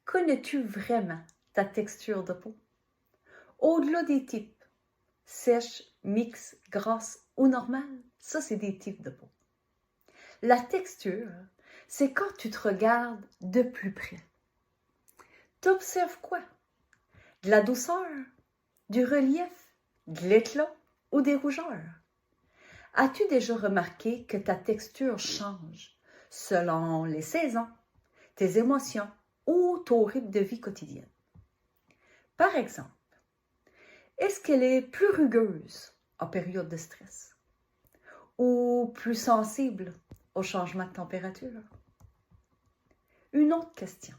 Connais-tu vraiment ta texture de peau? Au-delà des types, sèche, mixte, grasse ou normale, ça c'est des types de peau. La texture, c'est quand tu te regardes de plus près. T'observes quoi? De la douceur, du relief, de l'éclat ou des rougeurs? As-tu déjà remarqué que ta texture change selon les saisons, tes émotions ou ton rythme de vie quotidienne? Par exemple, est-ce qu'elle est plus rugueuse en période de stress ou plus sensible au changement de température? Une autre question.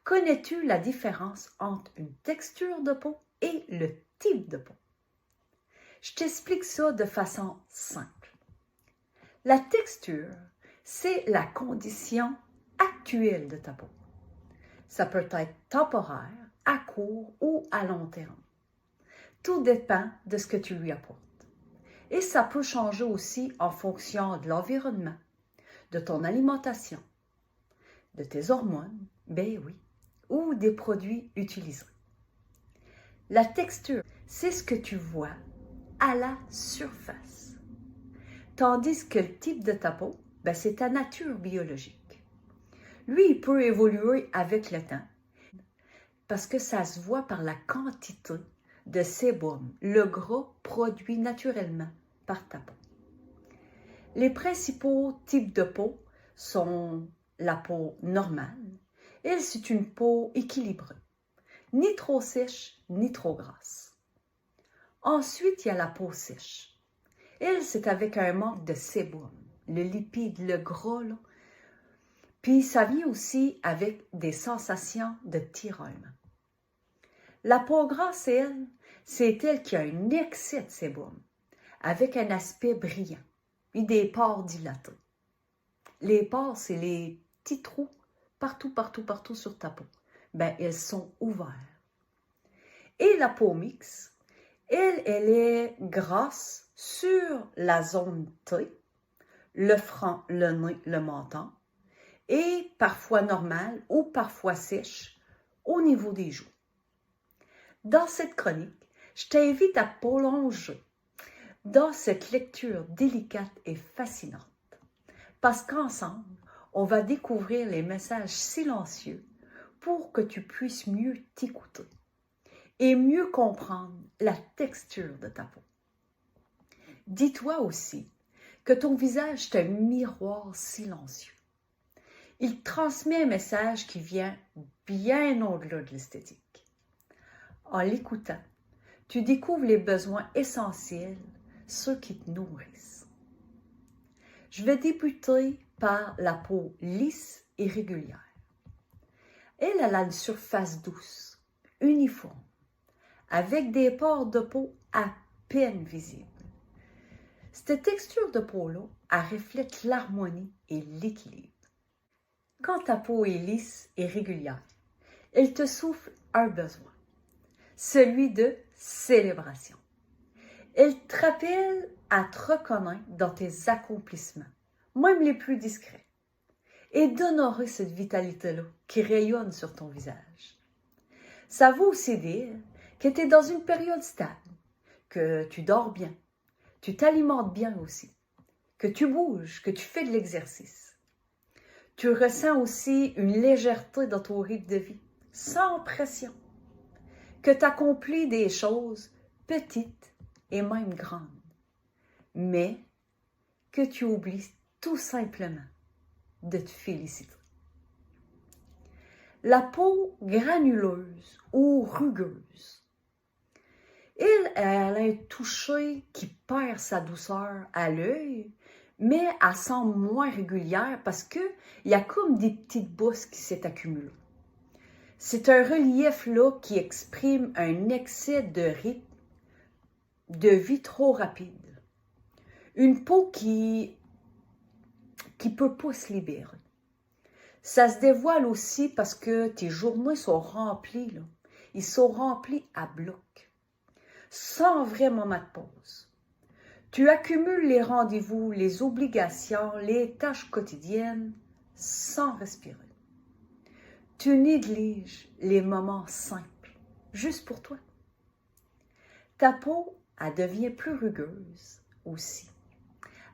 Connais-tu la différence entre une texture de peau et le type de peau? Je t'explique ça de façon simple. La texture, c'est la condition actuelle de ta peau. Ça peut être temporaire, à court ou à long terme. Tout dépend de ce que tu lui apportes. Et ça peut changer aussi en fonction de l'environnement, de ton alimentation, de tes hormones, ben oui, ou des produits utilisés. La texture, c'est ce que tu vois à la surface. Tandis que le type de ta peau, ben c'est ta nature biologique. Lui, il peut évoluer avec le temps parce que ça se voit par la quantité de sébum, le gras produit naturellement par ta peau. Les principaux types de peau sont la peau normale. Elle, c'est une peau équilibrée, ni trop sèche, ni trop grasse. Ensuite, il y a la peau sèche. Elle, c'est avec un manque de sébum, le lipide, le gras, là. Puis ça vient aussi avec des sensations de tiraillement. La peau grasse, elle, c'est elle qui a un excès de sébum, avec un aspect brillant et des pores dilatés. Les pores, c'est les petits trous partout sur ta peau. Ben, elles sont ouvertes. Et la peau mixte, elle est grasse sur la zone T, le front, le nez, le menton, et parfois normale ou parfois sèche au niveau des joues. Dans cette chronique, je t'invite à plonger dans cette lecture délicate et fascinante, parce qu'ensemble, on va découvrir les messages silencieux pour que tu puisses mieux t'écouter et mieux comprendre la texture de ta peau. Dis-toi aussi que ton visage est un miroir silencieux. Il transmet un message qui vient bien au-delà de l'esthétique. En l'écoutant, tu découvres les besoins essentiels, ceux qui te nourrissent. Je vais débuter par la peau lisse et régulière. Elle a une surface douce, uniforme, avec des pores de peau à peine visibles. Cette texture de peau-là, elle reflète l'harmonie et l'équilibre. Quand ta peau est lisse et régulière, elle te souffle un besoin, celui de célébration. Elle te rappelle à te reconnaître dans tes accomplissements, même les plus discrets, et d'honorer cette vitalité-là qui rayonne sur ton visage. Ça veut aussi dire que tu es dans une période stable, que tu dors bien, tu t'alimentes bien aussi, que tu bouges, que tu fais de l'exercice. Tu ressens aussi une légèreté dans ton rythme de vie, sans pression, que tu accomplis des choses petites et même grandes, mais que tu oublies tout simplement de te féliciter. La peau granuleuse ou rugueuse, elle a un toucher qui perd sa douceur à l'œil, mais elle semble moins régulière parce qu'il y a comme des petites bosses qui s'est accumulées. C'est un relief là qui exprime un excès de rythme de vie trop rapide. Une peau qui peut pas se libérer. Ça se dévoile aussi parce que tes journées sont remplies, là. Ils sont remplis à bloc, sans vrai moment de pause. Tu accumules les rendez-vous, les obligations, les tâches quotidiennes, sans respirer. Tu négliges les moments simples, juste pour toi. Ta peau, elle devient plus rugueuse aussi,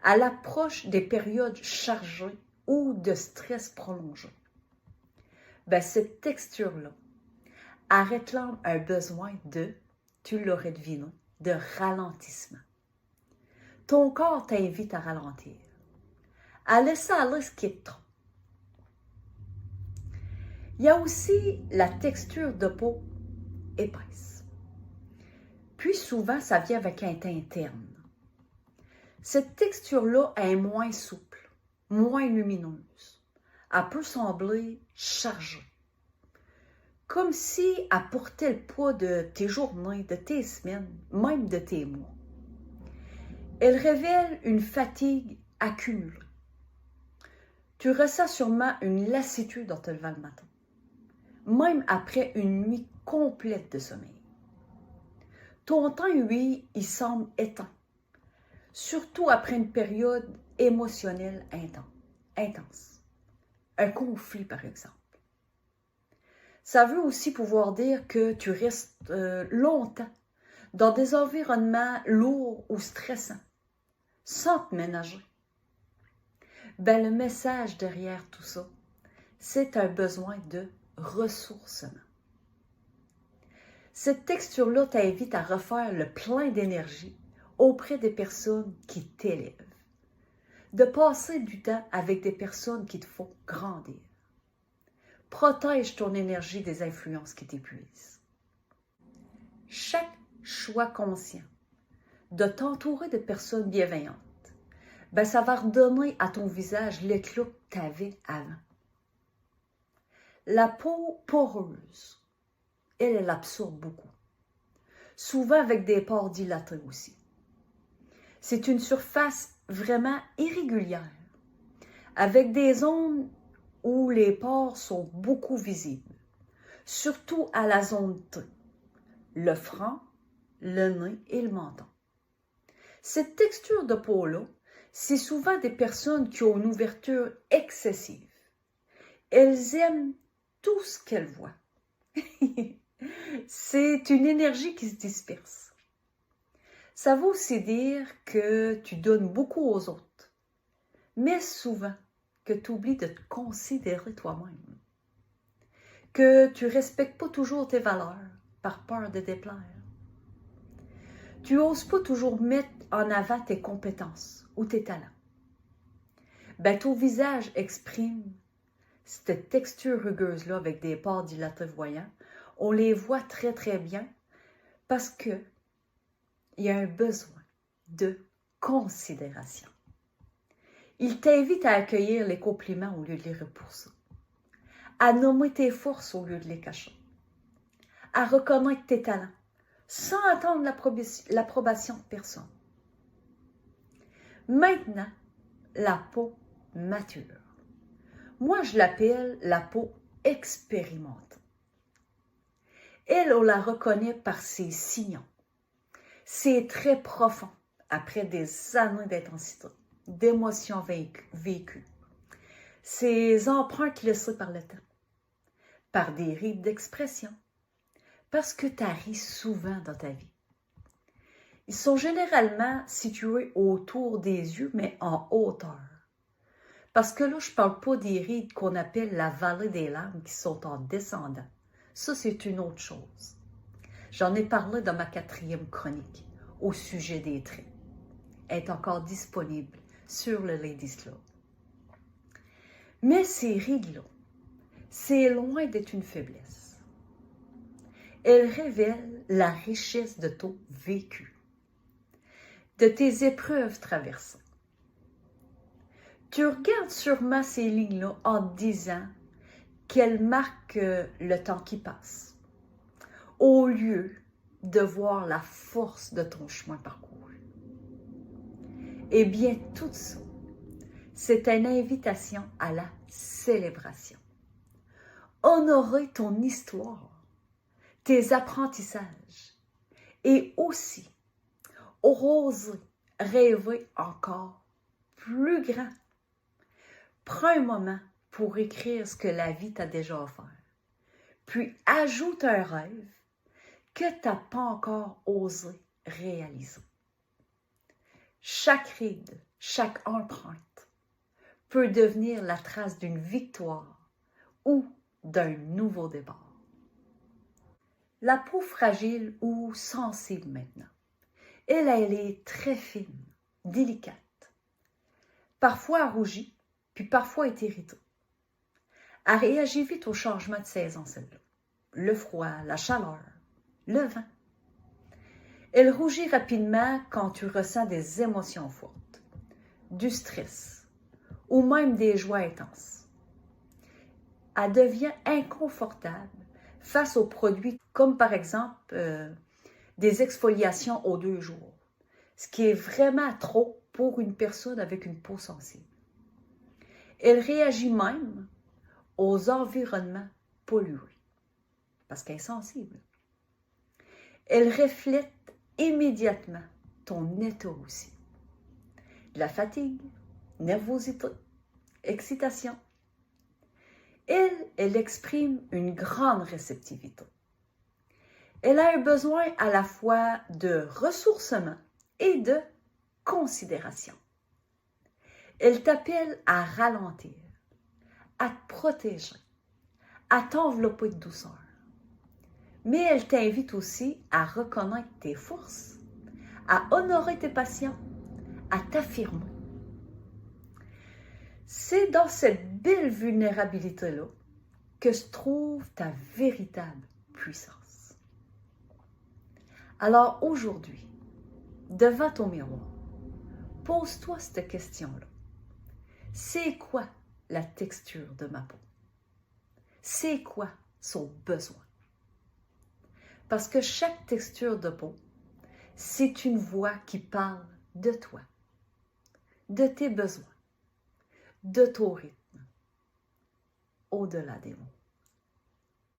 à l'approche des périodes chargées ou de stress prolongé. Ben, cette texture-là, elle réclame un besoin de, tu l'aurais deviné, de ralentissement. Ton corps t'invite à ralentir, à laisser aller ce qui est trop. Il y a aussi la texture de peau épaisse. Puis souvent, ça vient avec un teint terne. Cette texture-là est moins souple, moins lumineuse. Elle peut sembler chargée. Comme si elle portait le poids de tes journées, de tes semaines, même de tes mois. Elle révèle une fatigue accumulée. Tu ressens sûrement une lassitude en te levant le matin, même après une nuit complète de sommeil. Ton teint, lui, il semble éteint, surtout après une période émotionnelle intense. Un conflit, par exemple. Ça veut aussi pouvoir dire que tu restes longtemps dans des environnements lourds ou stressants, sans te ménager. Ben, le message derrière tout ça, c'est un besoin de ressourcement. Cette texture-là t'invite à refaire le plein d'énergie auprès des personnes qui t'élèvent, de passer du temps avec des personnes qui te font grandir. Protège ton énergie des influences qui t'épuisent. Chaque choix conscient de t'entourer de personnes bienveillantes, ben ça va redonner à ton visage l'éclat que tu avais avant. La peau poreuse, elle absorbe beaucoup, souvent avec des pores dilatés aussi. C'est une surface vraiment irrégulière, avec des zones où les pores sont beaucoup visibles, surtout à la zone T, le front, le nez et le menton. Cette texture de peau-là, c'est souvent des personnes qui ont une ouverture excessive. Elles aiment tout ce qu'elles voient. C'est une énergie qui se disperse. Ça veut aussi dire que tu donnes beaucoup aux autres, mais souvent que tu oublies de te considérer toi-même, que tu ne respectes pas toujours tes valeurs par peur de déplaire. Tu n'oses pas toujours mettre en avant tes compétences ou tes talents. Ben, ton visage exprime cette texture rugueuse-là avec des pores dilatés voyants. On les voit très très bien parce que il y a un besoin de considération. Il t'invite à accueillir les compliments au lieu de les repousser, à nommer tes forces au lieu de les cacher, à reconnaître tes talents sans attendre l'approbation de personne. Maintenant, la peau mature. Moi, je l'appelle la peau expérimentée. Elle, on la reconnaît par ses signaux. C'est très profond après des années d'intensité, d'émotions vécues. Ces empreintes laissées par le temps, par des rides d'expression, parce que tu ris souvent dans ta vie. Ils sont généralement situés autour des yeux, mais en hauteur. Parce que là, je ne parle pas des rides qu'on appelle la vallée des larmes qui sont en descendant. Ça, c'est une autre chose. J'en ai parlé dans ma 4e chronique au sujet des traits. Elle est encore disponible sur le Ladies Club. Mais ces rides-là, c'est loin d'être une faiblesse. Elles révèlent la richesse de ton vécu, de tes épreuves traversées. Tu regardes sûrement ces lignes-là en te disant qu'elles marquent le temps qui passe, au lieu de voir la force de ton chemin parcouru. Eh bien, tout ça, c'est une invitation à la célébration. Honorer ton histoire, tes apprentissages et aussi oser rêver encore plus grand. Prends un moment pour écrire ce que la vie t'a déjà offert. puis ajoute un rêve que tu n'as pas encore osé réaliser. Chaque ride, chaque empreinte peut devenir la trace d'une victoire ou d'un nouveau départ. La peau fragile ou sensible maintenant, elle est très fine, délicate. Parfois rougie, puis parfois est irritée. Elle réagit vite au changement de saison, celle-là. Le froid, la chaleur, le vent. Elle rougit rapidement quand tu ressens des émotions fortes, du stress ou même des joies intenses. Elle devient inconfortable face aux produits comme par exemple des exfoliations aux 2 jours, ce qui est vraiment trop pour une personne avec une peau sensible. Elle réagit même aux environnements pollués parce qu'elle est sensible. Elle reflète immédiatement ton état aussi. De la fatigue, nervosité, excitation. Elle exprime une grande réceptivité. Elle a un besoin à la fois de ressourcement et de considération. Elle t'appelle à ralentir, à te protéger, à t'envelopper de douceur. Mais elle t'invite aussi à reconnaître tes forces, à honorer tes passions, à t'affirmer. C'est dans cette belle vulnérabilité-là que se trouve ta véritable puissance. Alors aujourd'hui, devant ton miroir, pose-toi cette question-là. C'est quoi la texture de ma peau? C'est quoi son besoin? Parce que chaque texture de peau, c'est une voix qui parle de toi, de tes besoins, de ton rythme, au-delà des mots.